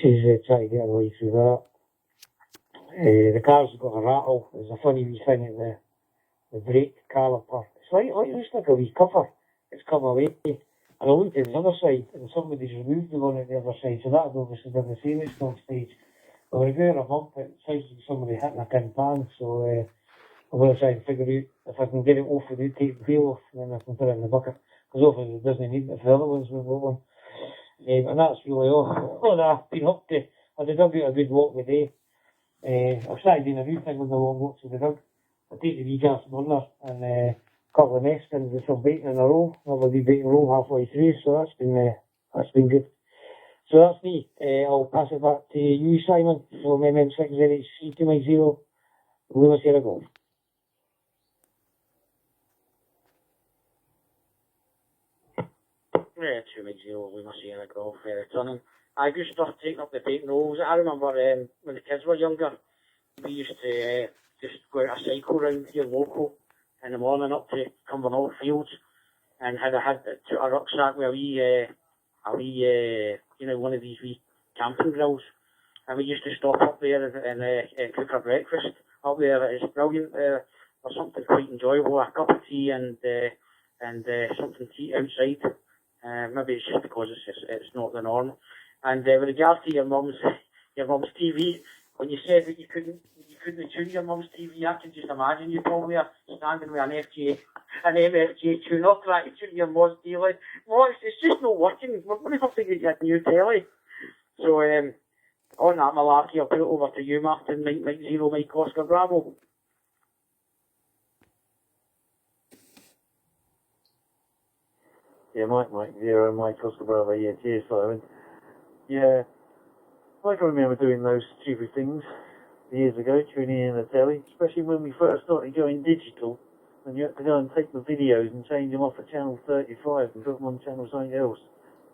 is trying to get away through that. The car's got a rattle. There's a funny wee thing at the brake caliper. It's like it looks like a wee cover. It's come away. And I looked at the other side and somebody's removed the one at the other side, so that had obviously been the same at some stage. But when I go a bump, it sounds like somebody hitting a tin pan, so I'm going to try and figure out if I can get it off without taking the wheel off, and then I can put it in the bucket. Because obviously it doesn't need it for the other ones we've got one. And that's really all that I've been up to. I did a good walk today. I've started doing a new thing on the long walks with the dog. I take the wee gas burner and a couple of nestings with some bacon in a roll. I've a wee bacon roll halfway through, so that's been good. So that's me. I'll pass it back to you, Simon, from MM6ZHC290. Lima Sierra Golf. Yeah, 290 Lima Sierra Golf, returning. I used to start taking up the bacon rolls. I remember when the kids were younger, we used to just go out a cycle round here local in the morning up to Cumbernauld Fields, and had a rucksack with a wee one of these wee camping grills, and we used to stop up there and cook our breakfast up there. It's brilliant. There's something quite enjoyable, a cup of tea and something to eat outside. Maybe it's just because it's not the norm. And with regards to your mum's TV, when you said that you couldn't tune your mum's TV, I can just imagine you probably are standing with an MFJ tuner trying to tune your mum's TV. Well, it's just not working. We're going to have to get you a new telly. So on that malarkey, I'll put it over to you, Martin. Mike 0, Mike Oscar Bravo. Yeah, Mike 0, Mike Oscar Bravo. Yeah, cheers, Simon. Yeah, I can remember doing those stupid things years ago, tuning in the telly, especially when we first started going digital, and you had to go and take the videos and change them off at channel 35 and put them on channel something else.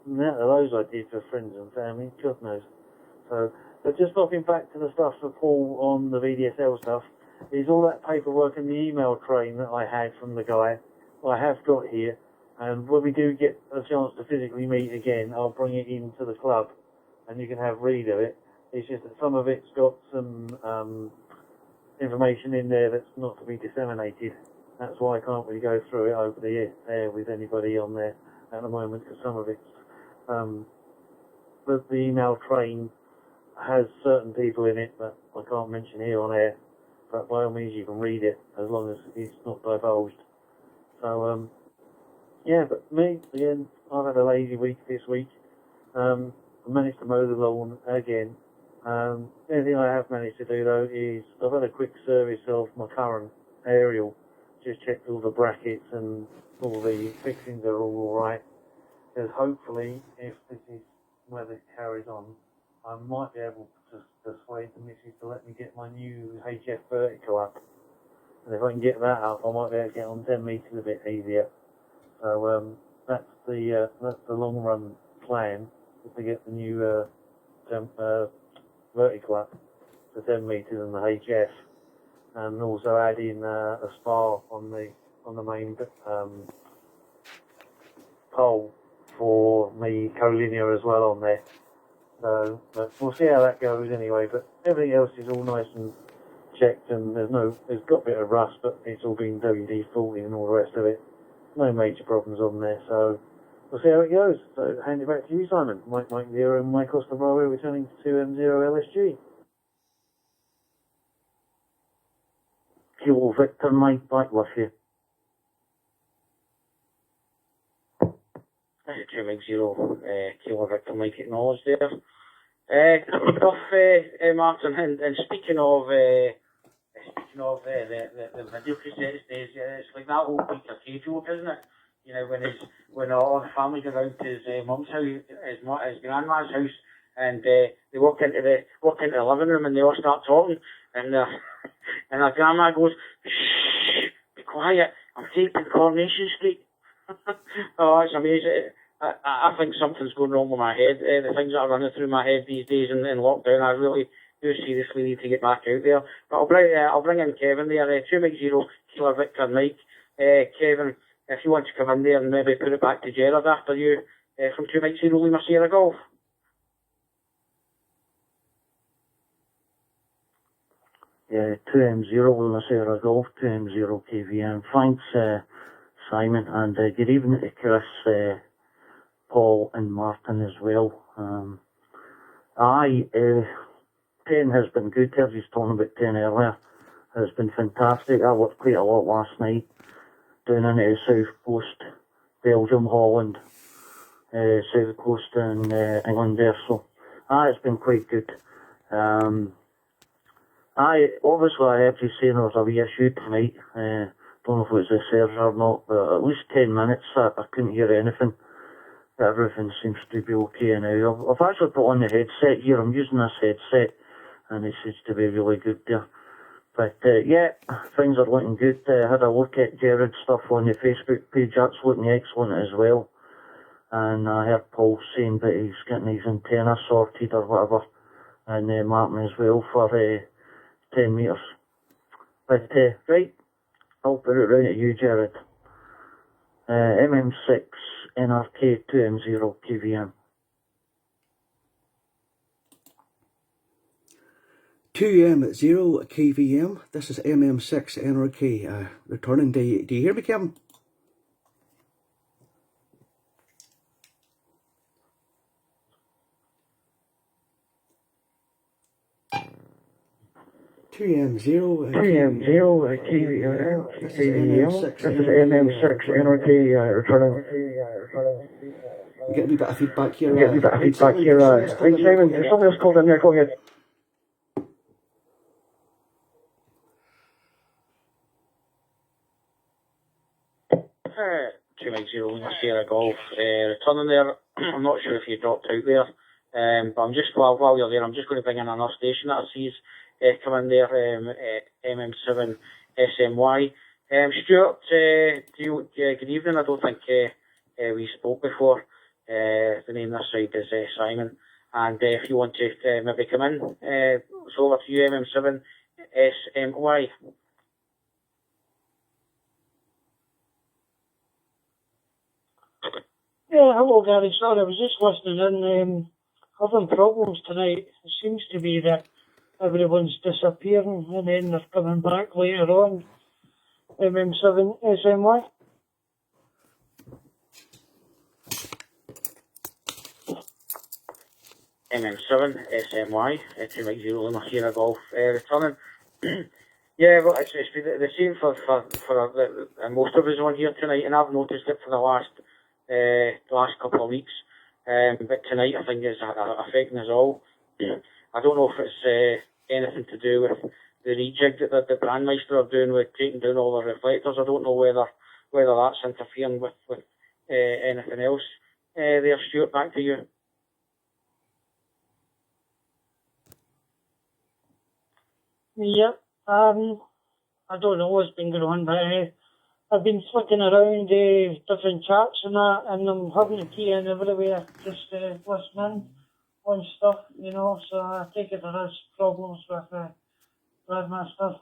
And that of those I did for friends and family, God knows. So, but just hopping back to the stuff for Paul on the VDSL stuff, is all that paperwork and the email train that I had from the guy, I have got here, and when we do get a chance to physically meet again, I'll bring it into the club, and you can have read of it. It's just that some of it's got some information in there that's not to be disseminated. That's why I can't really go through it over the air with anybody on there at the moment, because some of it's but the email train has certain people in it that I can't mention here on air, but by all means you can read it as long as it's not divulged. So yeah, but me again, I've had a lazy week this week. I managed to mow the lawn again. The only thing I have managed to do though is I've had a quick service of my current aerial, just checked all the brackets and all the fixings are all alright, because hopefully if this is weather carries on, I might be able to persuade the missus to let me get my new HF vertical up, and if I can get that up I might be able to get on 10 metres a bit easier. So that's the long run plan, is to get the new vertical up to 10 metres and the HF, and also add in a spar on the main pole for me collinear as well on there. So but we'll see how that goes anyway. But everything else is all nice and checked, and there's got a bit of rust, but it's all been WD-40 and all the rest of it. No major problems on there, so we'll see how it goes. So hand it back to you, Simon. Mike 0 and Mike Oscar Bravo returning to 2M0 LSG. Kilo Victor Mike back with you. That's a 290 Kilo Victor Mike acknowledged there. Good stuff, Martin. And speaking of the video cassettes days, it's like that old Peter Cage joke, isn't it? You know, when all the family go round to his mum's house, his grandma's house, and they walk into the living room and they all start talking, and our grandma goes, "Shh, be quiet, I'm taping Coronation Street." Oh, that's amazing. I think something's going wrong with my head. The things that are running through my head these days in lockdown, I really do seriously need to get back out there. But I'll bring in Kevin there, 290 Killer Victor Mike. Kevin, if you want to come in there and maybe put it back to Gerard after you, from 290 Lima Sierra Golf. Yeah, 2M0 Luna Sierra Golf, 2M0 KVM. Thanks, Simon, and good evening to Chris, Paul and Martin as well. 10 has been good. As he's talking about 10 earlier, has been fantastic. I worked quite a lot last night down into the south coast, Belgium, Holland, south coast and England there. So, it's been quite good. Obviously I heard you saying there was a wee issue tonight. Don't know if it was the server or not, but at least 10 minutes I couldn't hear anything. Everything seems to be okay now. I've actually put on the headset here. I'm using this headset and it seems to be really good there. But yeah, things are looking good. I had a look at Jared's stuff on the Facebook page. That's looking excellent as well. And I heard Paul saying that he's getting his antenna sorted or whatever. And Martin as well for 10 metres. But right, I'll put it round to you, Jared. MM6 NRK 2M0 KVM. 2M0 KVM. This is MM6 NRK returning. Do you hear me, Kevin? TM0 KVM. This is MM6 NRK returning. You get a wee bit of feedback here. Right, Simon, there's something else called in there. Go ahead. 2-0 Sierra Golf, returning there. I'm not sure if you dropped out there, but I'm just, while you're there, I'm just going to bring in another station that I see come in there, MM7 SMY. Stuart, good evening. I don't think we spoke before. The name this side is Simon, and if you want to maybe come in, it's over to you, MM7 SMY. Yeah, hello Gary, sorry, I was just listening in, having problems tonight. It seems to be that everyone's disappearing and then they're coming back later on. MM7 SMY. MM7 SMY, 2-0 Lima Sierra Golf, returning. Yeah, well, it's been the same for most of us on here tonight, and I've noticed it for the last couple of weeks. But tonight I think is affecting us all. I don't know if it's anything to do with the rejig that the brandmister are doing with taking down all the reflectors. I don't know whether that's interfering with anything else. There, Stuart, back to you. Yep, I don't know what's been going on, but I've been flicking around different chats and that, and I'm having to key in everywhere, just listening on stuff, you know, so I take it there is problems with brandmister,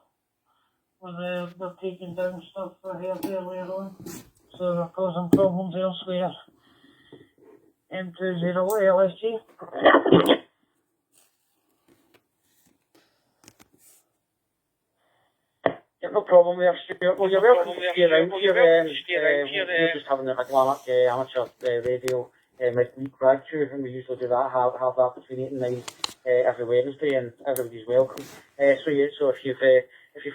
where they're taking down stuff here earlier on, so they're causing problems elsewhere. M20 LSG. Yeah, no problem there, Stuart. Well, you're welcome to stay around here. We're just having a Mid-Lanark amateur radio midweek Ragchew, and we usually do that, have that between 8 and 9 every Wednesday, and everybody's welcome. So if you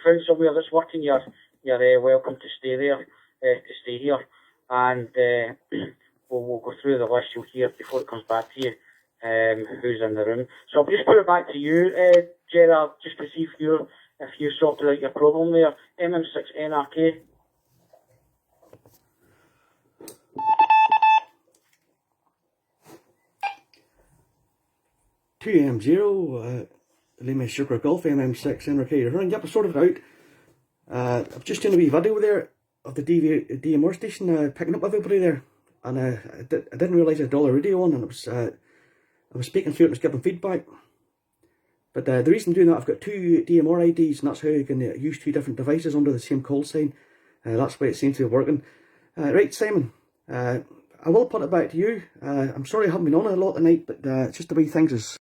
found somewhere that's working, you're welcome to stay there, to stay here, and we'll go through the list you'll hear before it comes back to you, who's in the room. So I'll just put it back to you, Gerard, just to see if you sorted out your problem there. MM6 NRK. TM0 Lima Sugar Golf MM6 NRK running. Yep, I sorted it out. I've just done a wee video there of the DMR station picking up everybody there, and I didn't realise I had all the radio on, and I was speaking through it and was giving feedback. But the reason I'm doing that, I've got 2 DMR IDs, and that's how you can use 2 different devices under the same call sign. That's why it seems to be working. Right, Simon, I will put it back to you. I'm sorry I haven't been on a lot tonight, but it's just the way things is